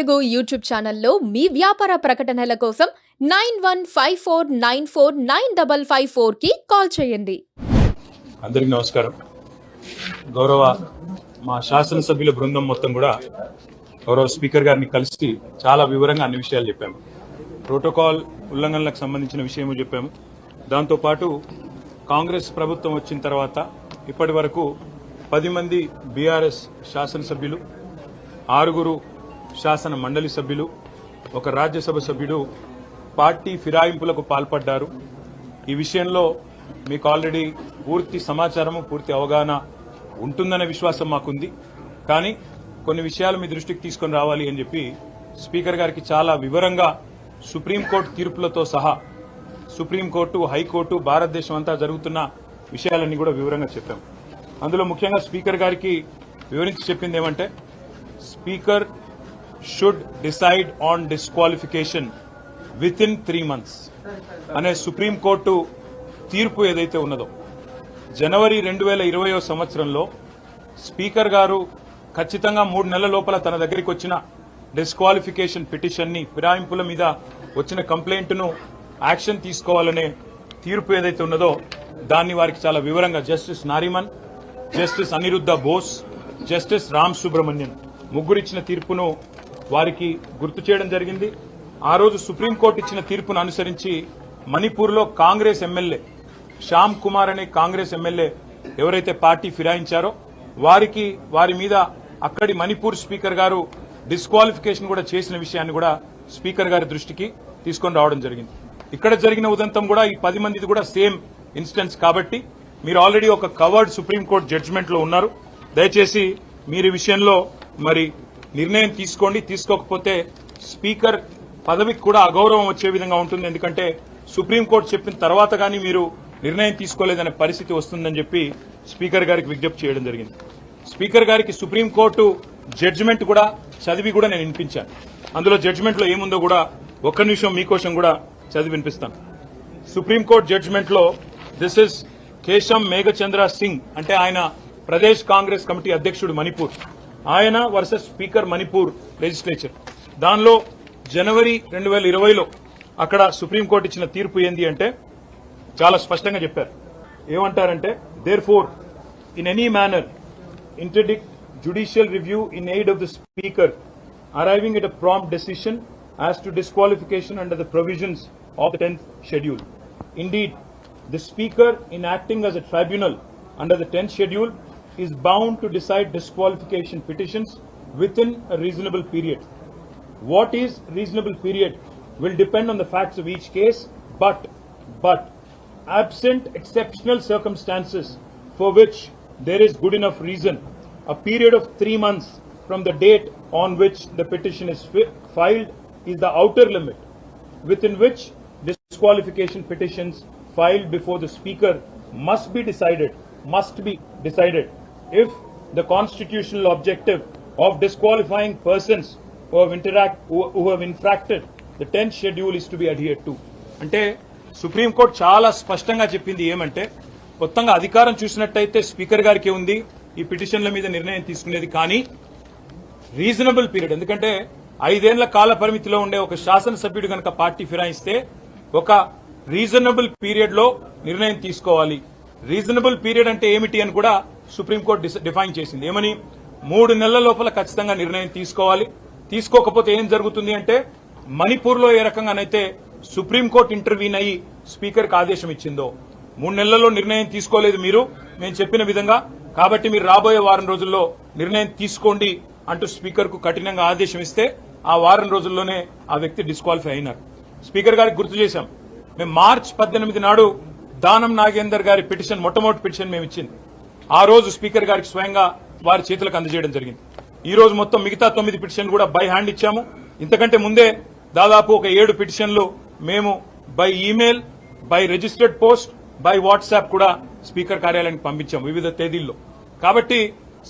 Telugu YouTube ఛానల్లో మీ వ్యాపార ప్రకటనల కోసం 9154949554 కి కాల్ చేయండి. అందరికీ నమస్కారం. గౌరవ మా శాసనసభ్యుల బృందం మొత్తం కూడా గౌరవ స్పీకర్ గారిని కలిసి చాలా వివరంగా అన్ని విషయాలు చెప్పాము. ప్రోటోకాల్ ఉల్లంఘనలకు సంబంధించిన విషయము చెప్పాము. దాంతోపాటు కాంగ్రెస్ ప్రభుత్వం వచ్చిన తర్వాత ఇప్పటి వరకు 10 మంది బీఆర్ఎస్ శాసనసభ్యులు, 6 శాసన మండలి సభ్యులు, 1 రాజ్యసభ సభ్యుడు పార్టీ ఫిరాయింపులకు పాల్పడ్డారు. ఈ విషయంలో మీకు ఆల్రెడీ పూర్తి సమాచారము, పూర్తి అవగాహన ఉంటుందనే విశ్వాసం మాకుంది. కానీ కొన్ని విషయాలు మీ దృష్టికి తీసుకొని రావాలి అని చెప్పి స్పీకర్ గారికి చాలా వివరంగా సుప్రీంకోర్టు తీర్పులతో సహా సుప్రీంకోర్టు, హైకోర్టు, భారతదేశం అంతా జరుగుతున్న విషయాలన్నీ కూడా వివరంగా చెప్పాము. అందులో ముఖ్యంగా స్పీకర్ గారికి వివరించి చెప్పింది ఏమంటే, speaker should decide on disqualification with in 3 months అనే సుప్రీంకోర్టు తీర్పు ఏదైతే ఉన్నదో, జనవరి 2020 సంవత్సరంలో స్పీకర్ గారు ఖచ్చితంగా 3 నెలల లోపల తన దగ్గరికి వచ్చిన డిస్క్వాలిఫికేషన్ పిటిషన్ ని, ఫిరాయింపుల మీద వచ్చిన కంప్లైంట్ ను యాక్షన్ తీసుకోవాలనే తీర్పు ఏదైతే ఉన్నదో దాన్ని వారికి చాలా వివరంగా justice Nariman, justice Aniruddha Bose, justice Ram Subramanian ముగ్గురిచ్చిన తీర్పును వారికి గుర్తు చేయడం జరిగింది. ఆ రోజు సుప్రీంకోర్టు ఇచ్చిన తీర్పును అనుసరించి మణిపూర్లో కాంగ్రెస్ ఎమ్మెల్యే శ్యామ్ కుమార్ అనే కాంగ్రెస్ ఎమ్మెల్యే ఎవరైతే పార్టీ ఫిరాయించారో వారి మీద అక్కడి మణిపూర్ స్పీకర్ గారు డిస్క్వాలిఫికేషన్ కూడా చేసిన విషయాన్ని కూడా స్పీకర్ గారి దృష్టికి తీసుకొని రావడం జరిగింది. ఇక్కడ జరిగిన ఉదంతం కూడా ఈ 10 మందిది కూడా సేమ్ ఇన్స్టెన్స్ కాబట్టి మీరు ఆల్రెడీ ఒక కవర్డ్ సుప్రీంకోర్టు జడ్జిమెంట్ లో ఉన్నారు. దయచేసి మీరు ఈ విషయంలో మరి నిర్ణయం తీసుకోండి. తీసుకోకపోతే స్పీకర్ పదవికి కూడా అగౌరవం వచ్చే విధంగా ఉంటుంది. ఎందుకంటే సుప్రీంకోర్టు చెప్పిన తర్వాత గానీ మీరు నిర్ణయం తీసుకోలేదనే పరిస్థితి వస్తుందని చెప్పి స్పీకర్ గారికి విజ్ఞప్తి చేయడం జరిగింది. స్పీకర్ గారికి సుప్రీంకోర్టు జడ్జిమెంట్ కూడా చదివి కూడా నేను వినిపించాను. అందులో జడ్జిమెంట్ లో ఏముందో కూడా ఒక్క నిమిషం మీకోసం కూడా చదివి వినిపిస్తాను. సుప్రీంకోర్టు జడ్జిమెంట్ లో దిస్ ఇస్ కేశం మేఘచంద్ర సింగ్, అంటే ఆయన ప్రదేశ్ కాంగ్రెస్ కమిటీ అధ్యక్షుడు మణిపూర్, ఆయన వర్సెస్ స్పీకర్ మణిపూర్ లెజిస్లేచర్. దానిలో జనవరి 2020లో అక్కడ సుప్రీంకోర్టు ఇచ్చిన తీర్పు ఏంది అంటే చాలా స్పష్టంగా చెప్పారు. ఏమంటారంటే, therefore in any manner interdict judicial review in aid of the speaker arriving at a prompt decision as to disqualification under the provisions of the 10th schedule. Indeed, the Speaker, in acting as a tribunal under the 10th schedule, is bound to decide disqualification petitions within a reasonable period. What is reasonable period will depend on the facts of each case, but absent exceptional circumstances for which there is good enough reason, a period of 3 months from the date on which the petition is filed is the outer limit within which disqualification petitions filed before the Speaker must be decided if the constitutional objective of disqualifying persons who have infracted the 10th schedule is to be adhered to. అంటే supreme court చాలా స్పష్టంగా చెప్పింది ఏమంటే, మొత్తంగా అధికారం చూసినట్టయితే speaker గారికి ఉంది ఈ పిటిషన్ల మీద నిర్ణయం తీసుకునేది. కానీ రీజనబుల్ పీరియడ్, ఎందుకంటే 5 ఏళ్ల కాల పరిమితిలో ఉండే ఒక శాసనసభ్యుడు గనక పార్టీ ఫిరాయిస్తే ఒక రీజనబుల్ పీరియడ్ లో నిర్ణయం తీసుకోవాలి. రీజనబుల్ పీరియడ్ అంటే ఏమిటి అని కూడా సుప్రీంకోర్టు డిఫైన్ చేసింది. ఏమని, 3 నెలల లోపల ఖచ్చితంగా నిర్ణయం తీసుకోవాలి. తీసుకోకపోతే ఏం జరుగుతుంది అంటే, మణిపూర్ లో ఏ రకంగానైతే సుప్రీంకోర్టు ఇంటర్వ్యూన్ అయ్యి స్పీకర్ కి ఆదేశం ఇచ్చిందో, 3 నెలల్లో నిర్ణయం తీసుకోలేదు మీరు మేము చెప్పిన విధంగా, కాబట్టి మీరు రాబోయే వారం రోజుల్లో నిర్ణయం తీసుకోండి అంటూ స్పీకర్ కు కఠినంగా ఆదేశం ఇస్తే ఆ వారం రోజుల్లోనే ఆ వ్యక్తి డిస్క్వాలిఫై అయినారు. స్పీకర్ గారికి గుర్తు చేశాం, మేము మార్చి 18 నాడు దానం నాగేందర్ గారి పిటిషన్, మొట్టమొదటి పిటిషన్ మేము ఇచ్చింది. ఆ రోజు స్పీకర్ గారికి స్వయంగా వారి చేతులకు అందజేయడం జరిగింది. ఈ రోజు మొత్తం మిగతా 9 పిటిషన్లు కూడా బై హ్యాండ్ ఇచ్చాము. ఇంతకంటే ముందే దాదాపు ఒక 7 పిటిషన్లు మేము by email, by registered post, by WhatsApp కూడా స్పీకర్ కార్యాలయానికి పంపించాము వివిధ తేదీల్లో. కాబట్టి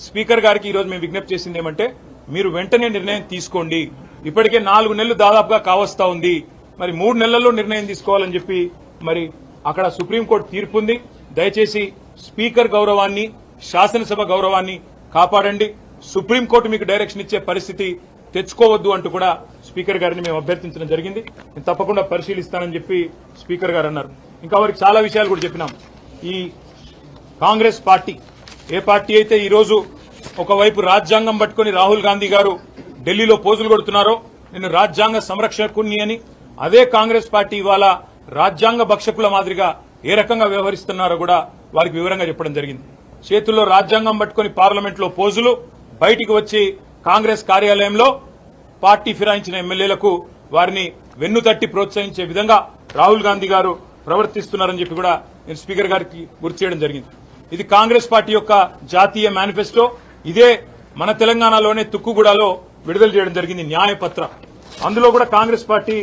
స్పీకర్ గారికి ఈ రోజు మేము విజ్ఞప్తి చేసింది ఏమంటే, మీరు వెంటనే నిర్ణయం తీసుకోండి. ఇప్పటికే 4 నెలలు దాదాపుగా కావస్తా ఉంది, మరి 3 నెలల్లో నిర్ణయం తీసుకోవాలని చెప్పి మరి అక్కడ సుప్రీంకోర్టు తీర్పుంది. దయచేసి స్పీకర్ గౌరవాన్ని, శాసనసభ గౌరవాన్ని కాపాడండి. సుప్రీంకోర్టు మీకు డైరెక్షన్ ఇచ్చే పరిస్థితి తెచ్చుకోవద్దు అంటూ కూడా స్పీకర్ గారిని మేము అభ్యర్థించడం జరిగింది. నేను తప్పకుండా పరిశీలిస్తానని చెప్పి స్పీకర్ గారు అన్నారు. ఇంకా వారికి చాలా విషయాలు కూడా చెప్పినాం. ఈ కాంగ్రెస్ పార్టీ ఏ పార్టీ అయితే ఈరోజు ఒకవైపు రాజ్యాంగం పట్టుకుని రాహుల్ గాంధీ గారు ఢిల్లీలో పోజులు కొడుతున్నారో నేను రాజ్యాంగ సంరక్షకుని అని, అదే కాంగ్రెస్ పార్టీ ఇవాళ రాజ్యాంగ భక్షకుల మాదిరిగా ఏ రకంగా వ్యవహరిస్తున్నారో కూడా వారికి వివరంగా చెప్పడం జరిగింది. చేతుల్లో రాజ్యాంగం పట్టుకుని పార్లమెంట్లో పోజులు, బయటికి వచ్చి కాంగ్రెస్ కార్యాలయంలో పార్టీ ఫిరాయించిన ఎమ్మెల్యేలకు వారిని వెన్నుతట్టి ప్రోత్సహించే విధంగా రాహుల్ గాంధీ గారు ప్రవర్తిస్తున్నారని చెప్పి కూడా నేను స్పీకర్ గారికి గుర్తు చేయడం జరిగింది. ఇది కాంగ్రెస్ పార్టీ యొక్క జాతీయ మేనిఫెస్టో. ఇదే మన తెలంగాణలోనే తుక్కుగూడలో విడుదల చేయడం జరిగింది న్యాయపత్ర. అందులో కూడా కాంగ్రెస్ పార్టీ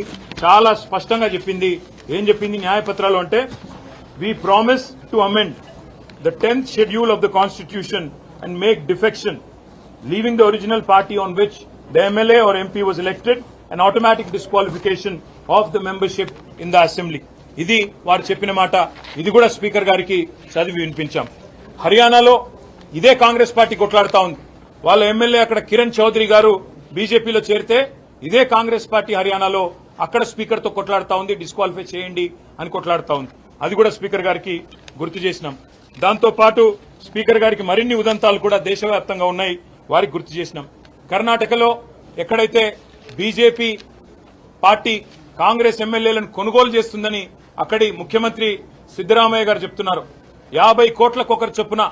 చాలా స్పష్టంగా చెప్పింది. ఏం చెప్పింది న్యాయపత్రాలు అంటే, we promise to amend the 10th schedule of the constitution and make defection, leaving the original party on which the MLA or MP was elected, an automatic disqualification of the membership in the assembly. ఇది వారు చెప్పిన మాట. ఇది కూడా speaker గారికి చదివి వినిపించాం. హర్యానాలో ఇదే కాంగ్రెస్ పార్టీ కొట్లాడుతా ఉంది. వాళ్ళ ఎమ్మెల్యే అక్కడ కిరణ్ చౌదరి గారు బీజేపీలో చేరితే ఇదే కాంగ్రెస్ పార్టీ హర్యానాలో అక్కడ స్పీకర్ తో కొట్లాడుతా ఉంది, డిస్క్వాలిఫై చేయండి అని కొట్లాడుతా ఉంది. అది కూడా స్పీకర్ గారికి గుర్తు చేసినాం. దాంతో పాటు స్పీకర్ గారికి మరిన్ని ఉదంతాలు కూడా దేశవ్యాప్తంగా ఉన్నాయి, వారికి గుర్తు చేసినాం. కర్ణాటకలో ఎక్కడైతే బీజేపీ పార్టీ కాంగ్రెస్ ఎమ్మెల్యేలను కొనుగోలు చేస్తుందని అక్కడి ముఖ్యమంత్రి సిద్దరామయ్య గారు చెప్తున్నారు. 50 కోట్లకొకరు చొప్పున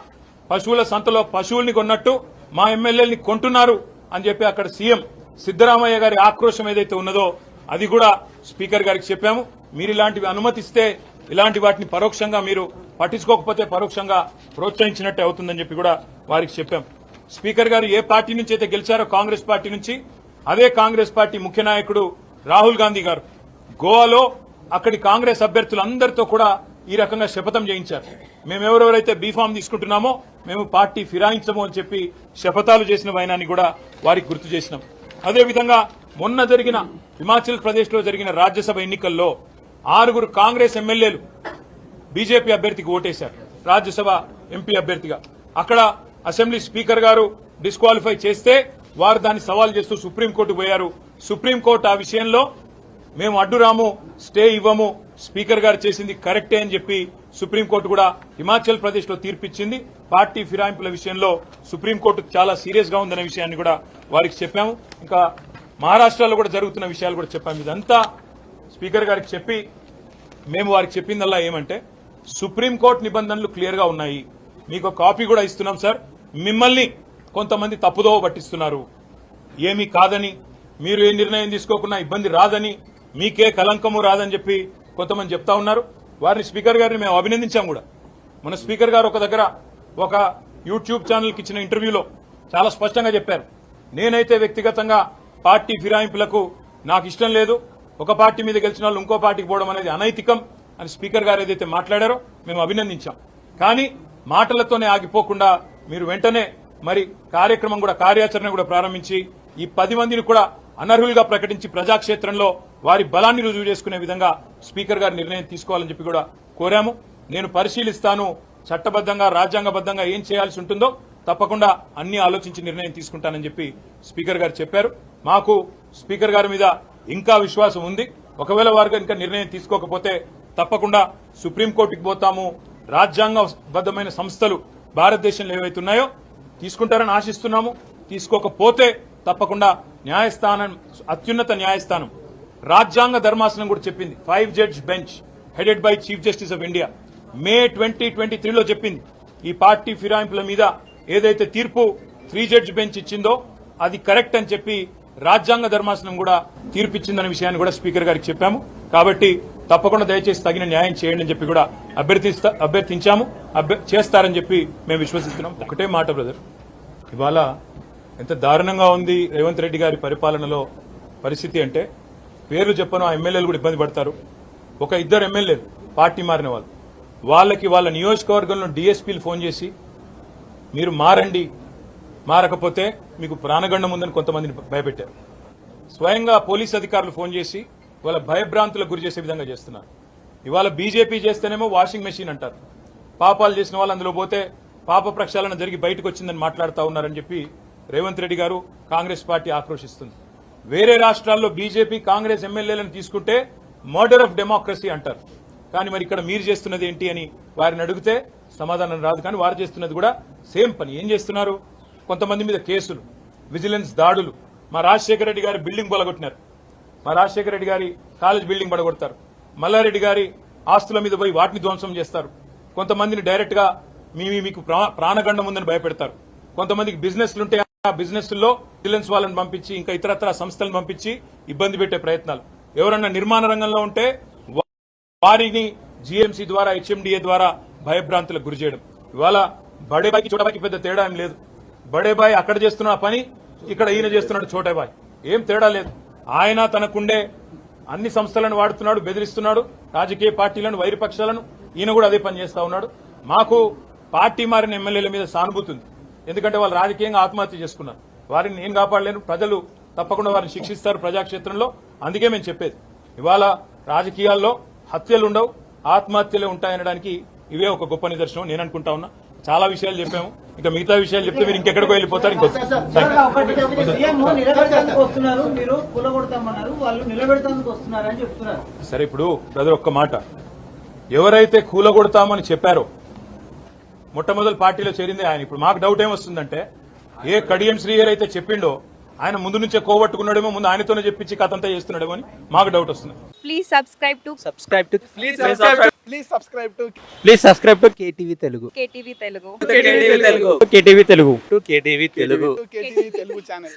పశువుల సంతలో పశువుల్ని కొన్నట్టు మా ఎమ్మెల్యేలని కొంటున్నారు అని చెప్పి అక్కడ సీఎం సిద్దరామయ్య గారి ఆక్రోశం ఏదైతే ఉన్నదో అది కూడా స్పీకర్ గారికి చెప్పాము. మీరు ఇలాంటివి అనుమతిస్తే ఇలాంటి వాటిని పరోక్షంగా మీరు పట్టించుకోకపోతే పరోక్షంగా ప్రోత్సహించినట్టే అవుతుందని చెప్పి కూడా వారికి చెప్పాం. స్పీకర్ గారు ఏ పార్టీ నుంచి అయితే గెలిచారో కాంగ్రెస్ పార్టీ నుంచి, అదే కాంగ్రెస్ పార్టీ ముఖ్య నాయకుడు రాహుల్ గాంధీ గారు గోవాలో అక్కడి కాంగ్రెస్ అభ్యర్థులందరితో కూడా ఈ రకంగా శపథం చేయించారు. మేమెవరెవరైతే బీఫామ్ తీసుకుంటున్నామో మేము పార్టీ ఫిరాయించము అని చెప్పి శపథాలు చేసిన వైనాన్ని కూడా వారికి గుర్తు చేసినాం. అదేవిధంగా మొన్న జరిగిన హిమాచల్ ప్రదేశ్ లో జరిగిన రాజ్యసభ ఎన్నికల్లో 6 కాంగ్రెస్ ఎమ్మెల్యేలు బీజేపీ అభ్యర్థికి ఓటేశారు, రాజ్యసభ ఎంపీ అభ్యర్థిగా. అక్కడ అసెంబ్లీ స్పీకర్ గారు డిస్క్వాలిఫై చేస్తే వారు దాన్ని సవాల్ చేస్తూ సుప్రీంకోర్టుకు పోయారు. సుప్రీంకోర్టు ఆ విషయంలో మేము అడ్డురాము, స్టే ఇవ్వము, స్పీకర్ గారు చేసింది కరెక్టే అని చెప్పి సుప్రీంకోర్టు కూడా హిమాచల్ ప్రదేశ్ లో తీర్పిచ్చింది. పార్టీ ఫిరాయింపుల విషయంలో సుప్రీంకోర్టు చాలా సీరియస్ గా ఉందనే విషయాన్ని కూడా వారికి చెప్పాము. ఇంకా మహారాష్ట్రలో కూడా జరుగుతున్న విషయాలు కూడా చెప్పాము. ఇదంతా స్పీకర్ గారికి చెప్పి మేము వారికి చెప్పిందల్లా ఏమంటే, సుప్రీంకోర్టు నిబంధనలు క్లియర్ గా ఉన్నాయి, మీకు కాపీ కూడా ఇస్తున్నాం సార్, మిమ్మల్ని కొంతమంది తప్పుదోవ పట్టిస్తున్నారు, ఏమీ కాదని, మీరు ఏ నిర్ణయం తీసుకోకుండా ఇబ్బంది రాదని, మీకే కలంకము రాదని చెప్పి కొంతమంది చెప్తా ఉన్నారు. వారిని స్పీకర్ గారిని మేము అభినందించాం కూడా. మన స్పీకర్ గారు ఒక దగ్గర ఒక యూట్యూబ్ ఛానల్కి ఇచ్చిన ఇంటర్వ్యూలో చాలా స్పష్టంగా చెప్పారు, నేనైతే వ్యక్తిగతంగా పార్టీ ఫిరాయింపులకు నాకు ఇష్టం లేదు, ఒక పార్టీ మీద గెలిచిన వాళ్ళు ఇంకో పార్టీకి పోవడం అనేది అనైతికం అని స్పీకర్ గారు ఏదైతే మాట్లాడారో మేము అభినందించాం. కానీ మాటలతోనే ఆగిపోకుండా మీరు వెంటనే మరి కార్యక్రమం కూడా కార్యాచరణ కూడా ప్రారంభించి ఈ 10 మందిని కూడా అనర్హులుగా ప్రకటించి ప్రజాక్షేత్రంలో వారి బలాన్ని రుజువు చేసుకునే విధంగా స్పీకర్ గారు నిర్ణయం తీసుకోవాలని చెప్పి కూడా కోరాము. నేను పరిశీలిస్తాను, చట్టబద్దంగా రాజ్యాంగబద్దంగా ఏం చేయాల్సి ఉంటుందో తప్పకుండా అన్ని ఆలోచించి నిర్ణయం తీసుకుంటానని చెప్పి స్పీకర్ గారు చెప్పారు. మాకు స్పీకర్ గారి మీద ఇంకా విశ్వాసం ఉంది. ఒకవేళ వారు ఇంకా నిర్ణయం తీసుకోకపోతే తప్పకుండా సుప్రీంకోర్టుకి పోతాము. రాజ్యాంగబద్దమైన సంస్థలు భారతదేశంలో ఏవైతే ఉన్నాయో తీసుకుంటారని ఆశిస్తున్నాము. తీసుకోకపోతే తప్పకుండా న్యాయస్థానం, అత్యున్నత న్యాయస్థానం రాజ్యాంగ ధర్మాసనం కూడా చెప్పింది, 5 judge bench headed by chief justice of India May 2023లో చెప్పింది, ఈ పార్టీ ఫిరాయింపుల మీద ఏదైతే తీర్పు 3 జడ్జ్ బెంచ్ ఇచ్చిందో అది కరెక్ట్ అని చెప్పి రాజ్యాంగ ధర్మాసనం కూడా తీర్పిచ్చిందనే విషయాన్ని కూడా స్పీకర్ గారికి చెప్పాము. కాబట్టి తప్పకుండా దయచేసి తగిన న్యాయం చేయండి అని చెప్పి కూడా అభ్యర్థించాము. చేస్తారని చెప్పి మేము విశ్వసిస్తున్నాం. ఒకటే మాట బ్రదర్, ఇవాళ ఎంత దారుణంగా ఉంది రేవంత్ రెడ్డి గారి పరిపాలనలో పరిస్థితి అంటే, పేర్లు చెప్పను, ఆ ఎమ్మెల్యేలు కూడా ఇబ్బంది పడతారు. ఒక 2 ఎమ్మెల్యేలు పార్టీ మారిన వాళ్ళు, వాళ్ళకి వాళ్ళ నియోజకవర్గంలో డీఎస్పీలు ఫోన్ చేసి మీరు మారండి, మారకపోతే మీకు ప్రాణగండం ఉందని కొంతమందిని భయపెట్టారు. స్వయంగా పోలీస్ అధికారులు ఫోన్ చేసి వాళ్ళ భయభ్రాంతులకు గురి చేసే విధంగా చేస్తున్నారు. ఇవాళ బీజేపీ చేస్తేనేమో వాషింగ్ మెషిన్ అంటారు, పాపాలు చేసిన వాళ్ళు అందులో పోతే పాప ప్రక్షాళన జరిగి బయటకు వచ్చిందని మాట్లాడుతూ ఉన్నారని చెప్పి రేవంత్ రెడ్డి గారు కాంగ్రెస్ పార్టీ ఆక్రోశిస్తుంది. వేరే రాష్ట్రాల్లో బీజేపీ కాంగ్రెస్ ఎమ్మెల్యేలను తీసుకుంటే మర్డర్ ఆఫ్ డెమోక్రసీ అంటారు. కానీ మరి ఇక్కడ మీరు చేస్తున్నది ఏంటి అని వారిని అడిగితే సమాధానం రాదు. కానీ వారు చేస్తున్నది కూడా సేమ్ పని. ఏం చేస్తున్నారు? కొంతమంది మీద కేసులు, విజిలెన్స్ దాడులు. మా రాజశేఖర రెడ్డి గారి బిల్డింగ్ పడగొట్టినారు. మా రాజశేఖర రెడ్డి గారి కాలేజ్ బిల్డింగ్ పడగొడతారు. మల్లారెడ్డి గారి ఆస్తుల మీద పోయి వాటిని ధ్వంసం చేస్తారు. కొంతమందిని డైరెక్ట్ గా మీకు ప్రాణగండం ఉందని భయపెడతారు. కొంతమందికి బిజినెస్లుంటే ఆ బిజినెస్ లో విజిలెన్స్ వాళ్ళని పంపించి ఇంకా ఇతరత్ర సంస్థలను పంపించి ఇబ్బంది పెట్టే ప్రయత్నాలు. ఎవరన్నా నిర్మాణ రంగంలో ఉంటే వారిని జీఎంసీ ద్వారా హెచ్ఎండిఏ ద్వారా భయభ్రాంతులకు గురి చేయడం. ఇవాళ బడేబాయికి చోటాబాయికి పెద్ద తేడా ఏం లేదు. బడేబాయి అక్కడ చేస్తున్న పని ఇక్కడ ఈయన చేస్తున్నాడు చోటాబాయి. ఏం తేడా లేదు. ఆయన తనకుండే అన్ని సంస్థలను వాడుతున్నాడు, బెదిరిస్తున్నాడు రాజకీయ పార్టీలను, వైరపక్షాలను. ఈయన కూడా అదే పని చేస్తా ఉన్నాడు. మాకు పార్టీ మారిన ఎమ్మెల్యేల మీద సానుభూతి ఉంది. ఎందుకంటే వాళ్ళు రాజకీయంగా ఆత్మహత్య చేసుకున్నారు. వారిని నేను కాపాడలేను, ప్రజలు తప్పకుండా వారిని శిక్షిస్తారు ప్రజాక్షేత్రంలో. అందుకే మేము చెప్పేది ఇవాళ రాజకీయాల్లో హత్యలు ఉండవు, ఆత్మహత్యలే ఉంటాయనడానికి ఇవే ఒక గొప్ప నిదర్శనం నేను అనుకుంటా ఉన్నా. చాలా విషయాలు చెప్పాము. ఇంకా మిగతా విషయాలు చెప్తే మీరు ఇంకెక్కడికో వెళ్ళిపోతారు. సరే, ఇప్పుడు బ్రదర్ ఒక్క మాట, ఎవరైతే కూలగొడతామని చెప్పారో మొట్టమొదటి పార్టీలో చేరింది ఆయన. ఇప్పుడు మాకు డౌట్ ఏమొస్తుందంటే, ఏ కడియం శ్రీహరి అయితే చెప్పిండో ఆయన ముందు నుంచే కోవట్టుకున్నాడేమో, ముందు ఆయనతోనే చెప్పించి కథంతా చేస్తున్నాడేమో అని మాకు డౌట్ వస్తుంది. Please subscribe to KTV Telugu. KTV Telugu. KTV Telugu. KTV Telugu. KTV Telugu channel.